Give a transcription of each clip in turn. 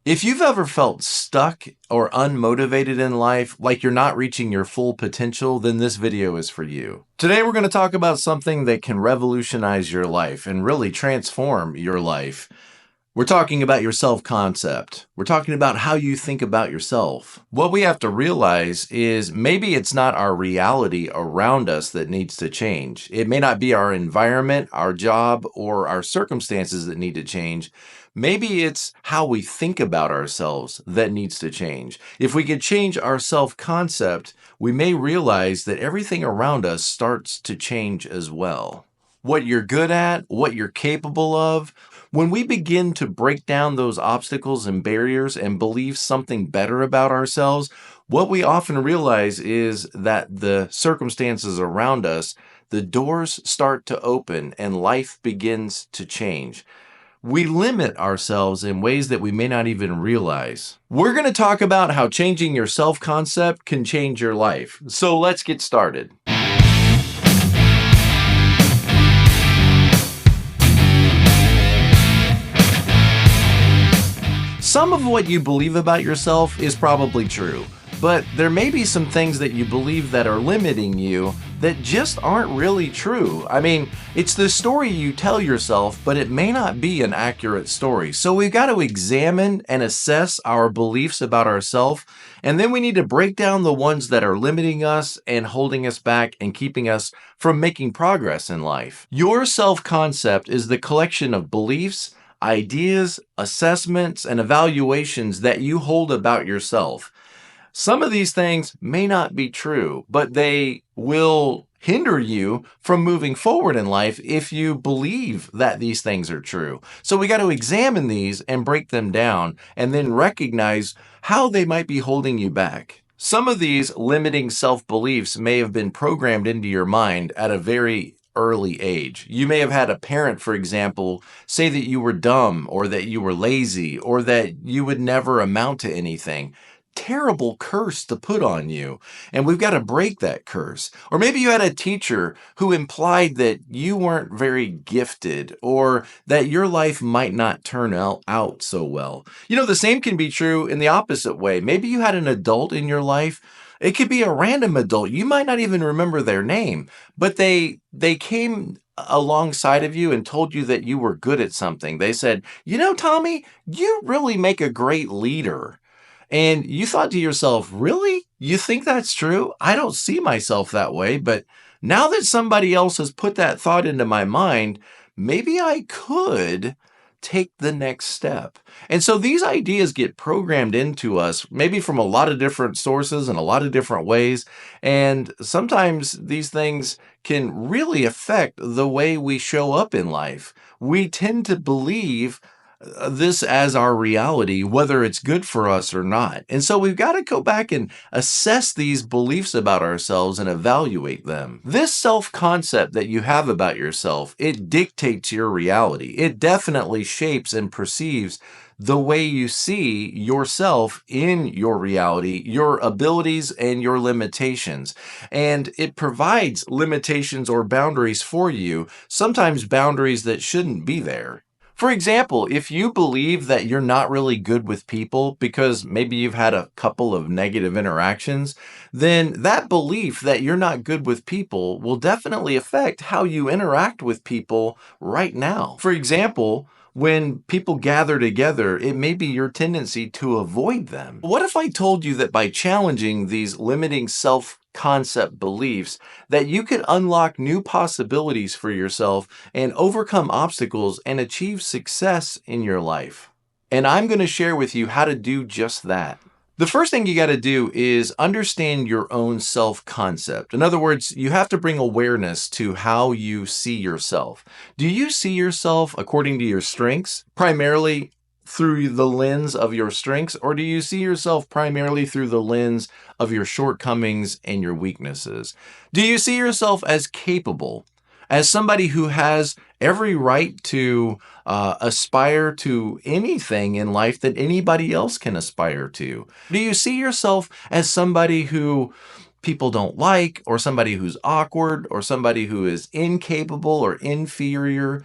If you've ever felt stuck or unmotivated in life, like you're not reaching your full potential, then this video is for you. Today, we're going to talk about something that can revolutionize your life and really transform your life. We're talking about your self-concept. We're talking about how you think about yourself. What we have to realize is maybe it's not our reality around us that needs to change. It may not be our environment, our job, or our circumstances that need to change. Maybe it's how we think about ourselves that needs to change. If we could change our self-concept, we may realize that everything around us starts to change as well. What you're good at, what you're capable of. When we begin to break down those obstacles and barriers and believe something better about ourselves, what we often realize is that the circumstances around us, the doors start to open and life begins to change. We limit ourselves in ways that we may not even realize. We're going to talk about how changing your self-concept can change your life. So let's get started. Some of what you believe about yourself is probably true, but there may be some things that you believe that are limiting you that just aren't really true. I mean, it's the story you tell yourself, but it may not be an accurate story. So we've got to examine and assess our beliefs about ourselves, and then we need to break down the ones that are limiting us and holding us back and keeping us from making progress in life. Your self-concept is the collection of beliefs, ideas, assessments, and evaluations that you hold about yourself. Some of these things may not be true, but they will hinder you from moving forward in life if you believe that these things are true. So we got to examine these and break them down and then recognize how they might be holding you back. Some of these limiting self-beliefs may have been programmed into your mind at a very early age. You may have had a parent, for example, say that you were dumb or that you were lazy or that you would never amount to anything. Terrible curse to put on you. And we've got to break that curse. Or maybe you had a teacher who implied that you weren't very gifted or that your life might not turn out so well. You know, the same can be true in the opposite way. Maybe you had an adult in your life. It could be a random adult. You might not even remember their name, but they came alongside of you and told you that you were good at something. They said, "You know, Tommy, you really make a great leader." And you thought to yourself, really? You think that's true? I don't see myself that way, but now that somebody else has put that thought into my mind, maybe I could take the next step. And so these ideas get programmed into us, maybe from a lot of different sources and a lot of different ways. And sometimes these things can really affect the way we show up in life. We tend to believe this as our reality, whether it's good for us or not. And so we've got to go back and assess these beliefs about ourselves and evaluate them. This self-concept that you have about yourself, it dictates your reality. It definitely shapes and perceives the way you see yourself in your reality, your abilities and your limitations. And it provides limitations or boundaries for you, sometimes boundaries that shouldn't be there. For example, if you believe that you're not really good with people because maybe you've had a couple of negative interactions, then that belief that you're not good with people will definitely affect how you interact with people right now. For example, when people gather together, it may be your tendency to avoid them. What if I told you that by challenging these limiting self-concept beliefs, that you could unlock new possibilities for yourself and overcome obstacles and achieve success in your life? And I'm going to share with you how to do just that. The first thing you got to do is understand your own self-concept. In other words, you have to bring awareness to how you see yourself. Do you see yourself according to your strengths, primarily through the lens of your strengths, or do you see yourself primarily through the lens of your shortcomings and your weaknesses? Do you see yourself as capable, as somebody who has every right to aspire to anything in life that anybody else can aspire to? Do you see yourself as somebody who people don't like, or somebody who's awkward, or somebody who is incapable or inferior?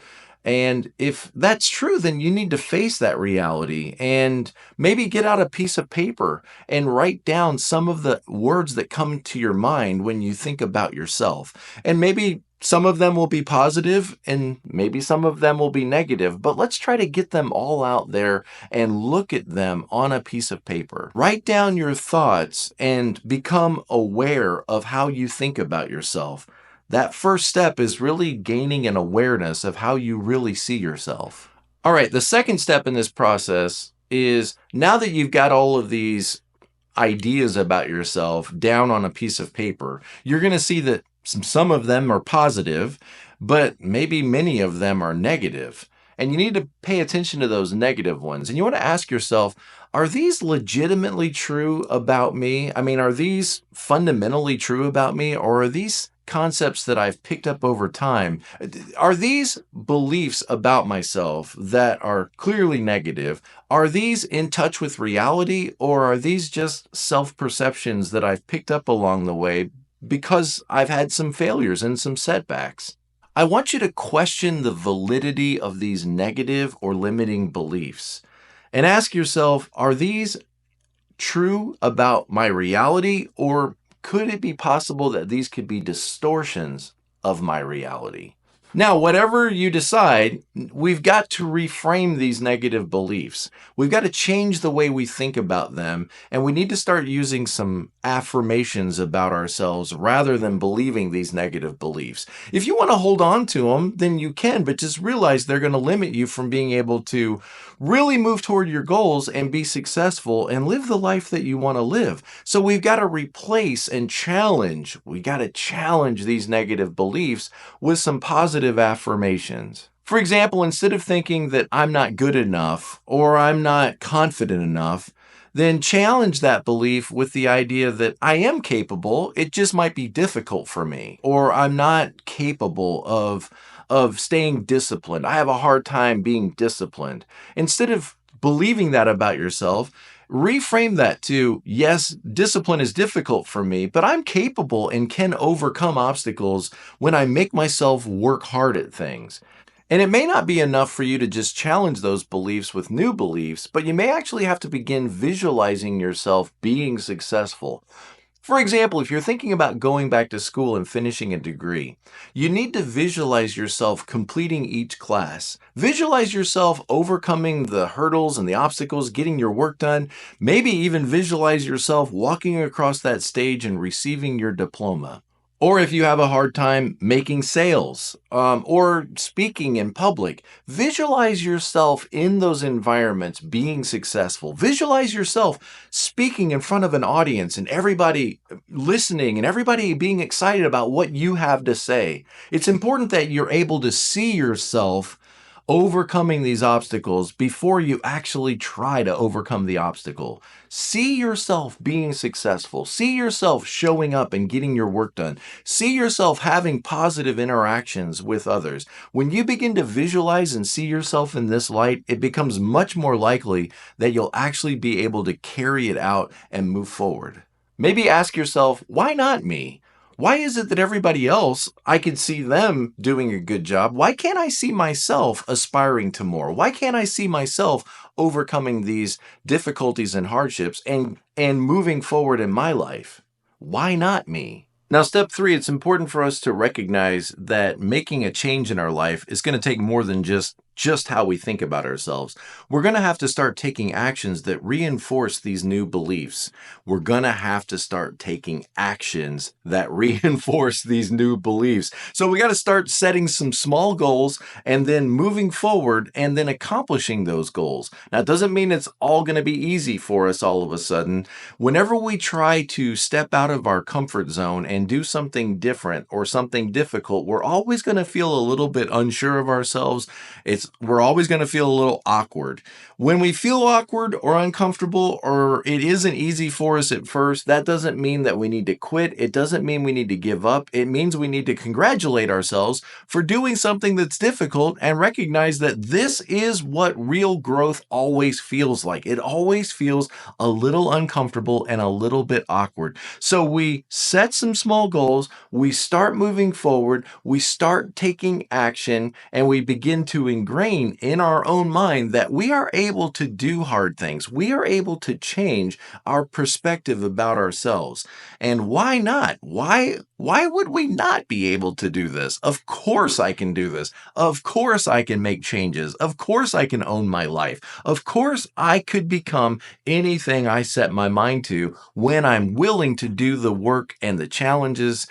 And if that's true, then you need to face that reality and maybe get out a piece of paper and write down some of the words that come to your mind when you think about yourself. And maybe some of them will be positive and maybe some of them will be negative, but let's try to get them all out there and look at them on a piece of paper. Write down your thoughts and become aware of how you think about yourself. That first step is really gaining an awareness of how you really see yourself. All right, the second step in this process is now that you've got all of these ideas about yourself down on a piece of paper, you're going to see that some of them are positive, but maybe many of them are negative. And you need to pay attention to those negative ones. And you want to ask yourself, are these legitimately true about me? I mean, are these fundamentally true about me, or are these concepts that I've picked up over time? Are these beliefs about myself that are clearly negative? Are these in touch with reality, or are these just self-perceptions that I've picked up along the way because I've had some failures and some setbacks? I want you to question the validity of these negative or limiting beliefs and ask yourself, are these true about my reality, or could it be possible that these could be distortions of my reality? Now, whatever you decide, we've got to reframe these negative beliefs. We've got to change the way we think about them, and we need to start using some affirmations about ourselves rather than believing these negative beliefs. If you want to hold on to them, then you can, but just realize they're going to limit you from being able to really move toward your goals and be successful and live the life that you want to live. So we've got to replace and challenge. We got to challenge these negative beliefs with some positive affirmations. For example, instead of thinking that I'm not good enough or I'm not confident enough, then challenge that belief with the idea that I am capable, it just might be difficult for me, or I'm not capable of staying disciplined. I have a hard time being disciplined. Instead of believing that about yourself, reframe that to, yes, discipline is difficult for me, but I'm capable and can overcome obstacles when I make myself work hard at things. And it may not be enough for you to just challenge those beliefs with new beliefs, but you may actually have to begin visualizing yourself being successful. For example, if you're thinking about going back to school and finishing a degree, you need to visualize yourself completing each class. Visualize yourself overcoming the hurdles and the obstacles, getting your work done. Maybe even visualize yourself walking across that stage and receiving your diploma. Or if you have a hard time making sales or speaking in public, visualize yourself in those environments being successful. Visualize yourself speaking in front of an audience and everybody listening and everybody being excited about what you have to say. It's important that you're able to see yourself overcoming these obstacles before you actually try to overcome the obstacle. See yourself being successful. See yourself showing up and getting your work done. See yourself having positive interactions with others. When you begin to visualize and see yourself in this light, it becomes much more likely that you'll actually be able to carry it out and move forward. Maybe ask yourself, why not me? Why is it that everybody else, I can see them doing a good job? Why can't I see myself aspiring to more? Why can't I see myself overcoming these difficulties and hardships and moving forward in my life? Why not me? Now, step 3, it's important for us to recognize that making a change in our life is going to take more than just how we think about ourselves. We're going to have to start taking actions that reinforce these new beliefs. We're going to have to start taking actions that reinforce these new beliefs. So we got to start setting some small goals and then moving forward and then accomplishing those goals. Now, it doesn't mean it's all going to be easy for us all of a sudden. Whenever we try to step out of our comfort zone and do something different or something difficult, we're always going to feel a little bit unsure of ourselves. It's we're always going to feel a little awkward. When we feel awkward or uncomfortable, or it isn't easy for us at first, that doesn't mean that we need to quit. It doesn't mean we need to give up. It means we need to congratulate ourselves for doing something that's difficult and recognize that this is what real growth always feels like. It always feels a little uncomfortable and a little bit awkward. So we set some small goals, we start moving forward, we start taking action, and we begin to ingrain in our own mind that we are able to do hard things. We are able to change our perspective about ourselves. And why not? Why would we not be able to do this? Of course I can do this. Of course I can make changes. Of course I can own my life. Of course I could become anything I set my mind to when I'm willing to do the work and the challenges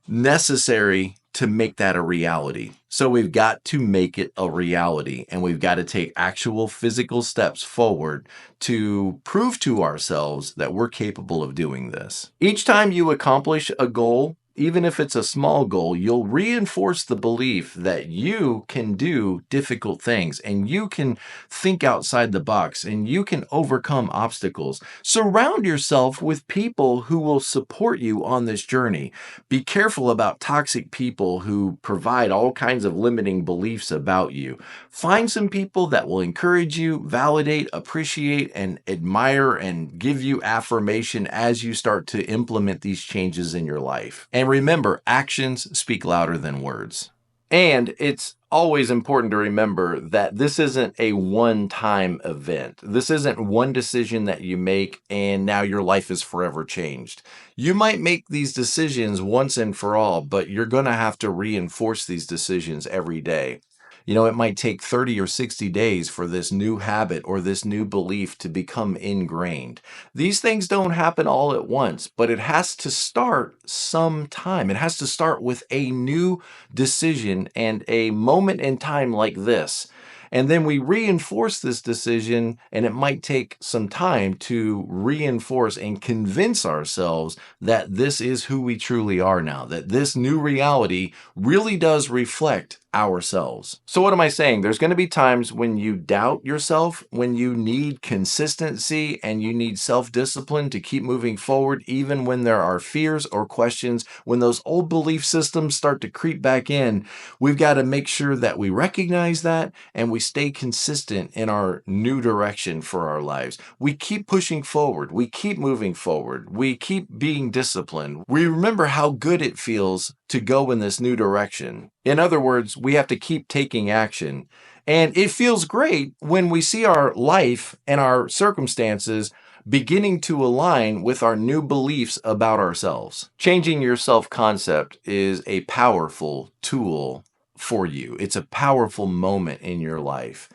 necessary to make that a reality. So we've got to make it a reality, and we've got to take actual physical steps forward to prove to ourselves that we're capable of doing this. Each time you accomplish a goal, even if it's a small goal, you'll reinforce the belief that you can do difficult things and you can think outside the box and you can overcome obstacles. Surround yourself with people who will support you on this journey. Be careful about toxic people who provide all kinds of limiting beliefs about you. Find some people that will encourage you, validate, appreciate, and admire and give you affirmation as you start to implement these changes in your life. And remember, actions speak louder than words. And it's always important to remember that this isn't a one-time event. This isn't one decision that you make and now your life is forever changed. You might make these decisions once and for all, but you're going to have to reinforce these decisions every day. It might take 30 or 60 days for this new habit or this new belief to become ingrained. These things don't happen all at once, but it has to start sometime. It has to start with a new decision and a moment in time like this. And then we reinforce this decision, and it might take some time to reinforce and convince ourselves that this is who we truly are now, that this new reality really does reflect ourselves. So what am I saying? There's going to be times when you doubt yourself, when you need consistency and you need self-discipline to keep moving forward, even when there are fears or questions, when those old belief systems start to creep back in. We've got to make sure that we recognize that and we stay consistent in our new direction for our lives. We keep pushing forward. We keep moving forward. We keep being disciplined. We remember how good it feels to go in this new direction. In other words, we have to keep taking action. And it feels great when we see our life and our circumstances beginning to align with our new beliefs about ourselves. Changing your self-concept is a powerful tool for you. It's a powerful moment in your life.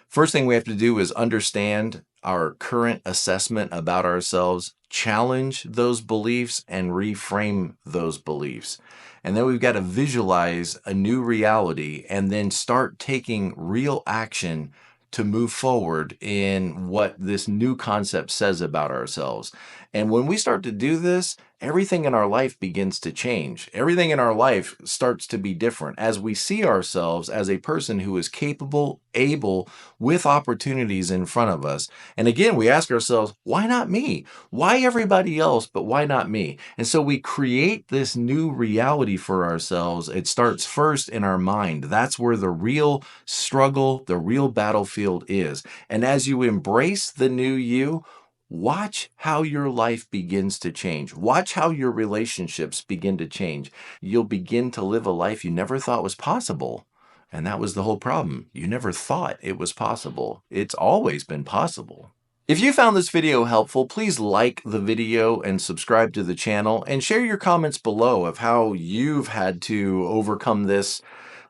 First thing we have to do is understand our current assessment about ourselves, challenge those beliefs, and reframe those beliefs. And then we've got to visualize a new reality and then start taking real action to move forward in what this new concept says about ourselves. And when we start to do this, everything in our life begins to change. Everything in our life starts to be different as we see ourselves as a person who is capable, able, with opportunities in front of us. And again, we ask ourselves, why not me? Why everybody else, but why not me? And so we create this new reality for ourselves. It starts first in our mind. That's where the real struggle, the real battlefield is. And as you embrace the new you, watch how your life begins to change. Watch how your relationships begin to change. You'll begin to live a life you never thought was possible. And that was the whole problem. You never thought it was possible. It's always been possible. If you found this video helpful, please like the video and subscribe to the channel and share your comments below of how you've had to overcome this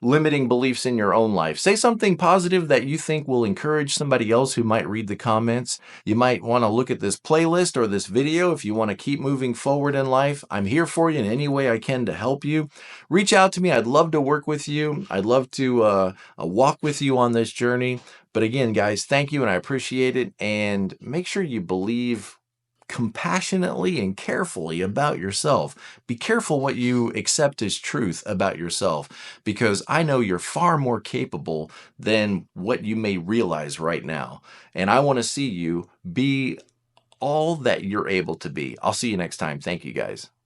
limiting beliefs in your own life. Say something positive that you think will encourage somebody else who might read the comments. You might want to look at this playlist or this video if you want to keep moving forward in life. I'm here for you in any way I can to help you. Reach out to me. I'd love to work with you. I'd love to walk with you on this journey. But again, guys, thank you and I appreciate it. And make sure you believe compassionately and carefully about yourself. Be careful what you accept as truth about yourself, because I know you're far more capable than what you may realize right now. And I want to see you be all that you're able to be. I'll see you next time. Thank you, guys.